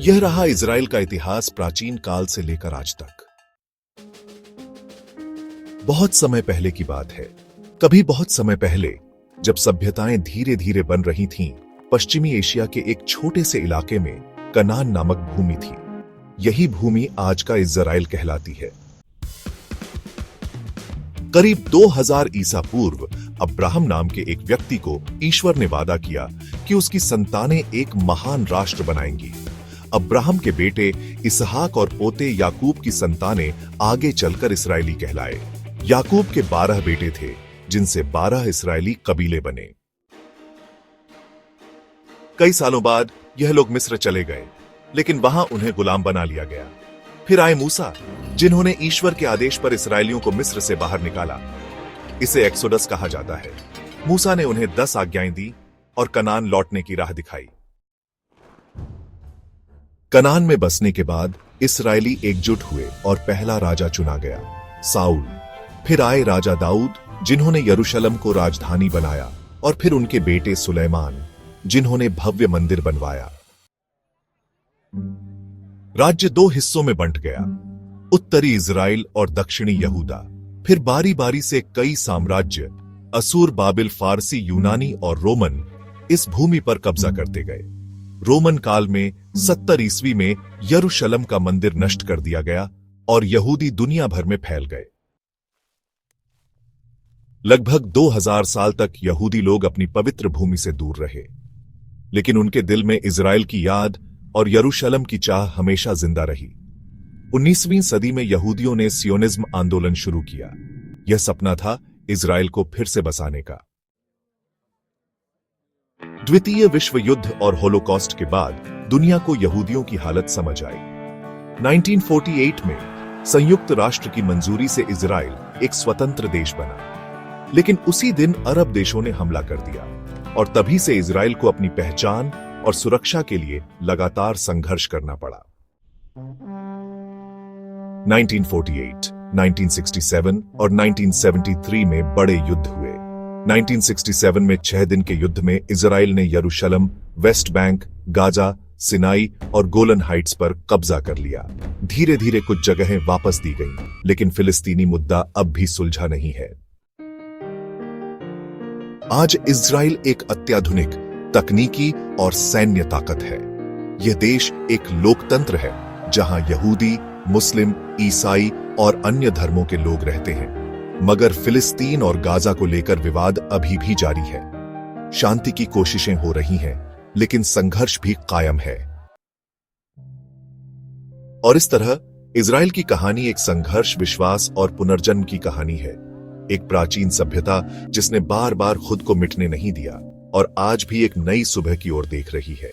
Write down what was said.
यह रहा इजराइल का इतिहास प्राचीन काल से लेकर आज तक। बहुत समय पहले की बात है। कभी बहुत समय पहले, जब सभ्यताएं धीरे धीरे बन रही थीं, पश्चिमी एशिया के एक छोटे से इलाके में कनान नामक भूमि थी। यही भूमि आज का इजराइल कहलाती है। करीब 2000 ईसा पूर्व अब्राहम नाम के एक व्यक्ति को ईश्वर ने वादा किया कि उसकी संतानें एक महान राष्ट्र बनाएंगी। अब्राहम के बेटे इसहाक और पोते याकूब की संतानें आगे चलकर इस्राएली कहलाए। याकूब के 12 बेटे थे, जिनसे 12 इस्राएली कबीले बने। कई सालों बाद यह लोग मिस्र चले गए, लेकिन वहां उन्हें गुलाम बना लिया गया। फिर आए मूसा, जिन्होंने ईश्वर के आदेश पर इस्राएलियों को मिस्र से बाहर निकाला। इसे एक्सोडस कहा जाता है। मूसा ने उन्हें 10 आज्ञाएं दी और कनान लौटने की राह दिखाई। कनान में बसने के बाद इस्राएली एकजुट हुए और पहला राजा चुना गया, साउल। फिर आए राजा दाऊद, जिन्होंने यरूशलेम को राजधानी बनाया, और फिर उनके बेटे सुलेमान, जिन्होंने भव्य मंदिर बनवाया। राज्य 2 हिस्सों में बंट गया, उत्तरी इजराइल और दक्षिणी यहूदा। फिर बारी बारी से कई साम्राज्य, असूर, बाबिल, फारसी, यूनानी और रोमन, इस भूमि पर कब्जा करते गए। रोमन काल में 70 ईस्वी में यरूशलेम का मंदिर नष्ट कर दिया गया और यहूदी दुनिया भर में फैल गए। लगभग 2000 साल तक यहूदी लोग अपनी पवित्र भूमि से दूर रहे, लेकिन उनके दिल में इजराइल की याद और यरूशलेम की चाह हमेशा जिंदा रही। 19वीं सदी में यहूदियों ने सियोनिज्म आंदोलन शुरू किया। यह सपना था इजराइल को फिर से बसाने का। द्वितीय विश्व युद्ध और होलोकॉस्ट के बाद दुनिया को यहूदियों की हालत समझ आई। 1948 में संयुक्त राष्ट्र की मंजूरी से इजराइल एक स्वतंत्र देश बना, लेकिन उसी दिन अरब देशों ने हमला कर दिया और तभी से इजराइल को अपनी पहचान और सुरक्षा के लिए लगातार संघर्ष करना पड़ा। 1948, 1967 और 1973 में बड़े युद्ध हुए। 1967 में 6 दिन के युद्ध में इजराइल ने यरूशलेम, वेस्ट बैंक, गाजा, सिनाई और गोलन हाइट्स पर कब्जा कर लिया। धीरे धीरे कुछ जगहें वापस दी गईं, लेकिन फिलिस्तीनी मुद्दा अब भी सुलझा नहीं है। आज इजराइल एक अत्याधुनिक तकनीकी और सैन्य ताकत है। यह देश एक लोकतंत्र है, जहां यहूदी, मुस्लिम, ईसाई और अन्य धर्मों के लोग रहते हैं। मगर फिलिस्तीन और गाजा को लेकर विवाद अभी भी जारी है। शांति की कोशिशें हो रही हैं, लेकिन संघर्ष भी कायम है। और इस तरह इजराइल की कहानी एक संघर्ष, विश्वास और पुनर्जन्म की कहानी है। एक प्राचीन सभ्यता जिसने बार बार खुद को मिटने नहीं दिया और आज भी एक नई सुबह की ओर देख रही है।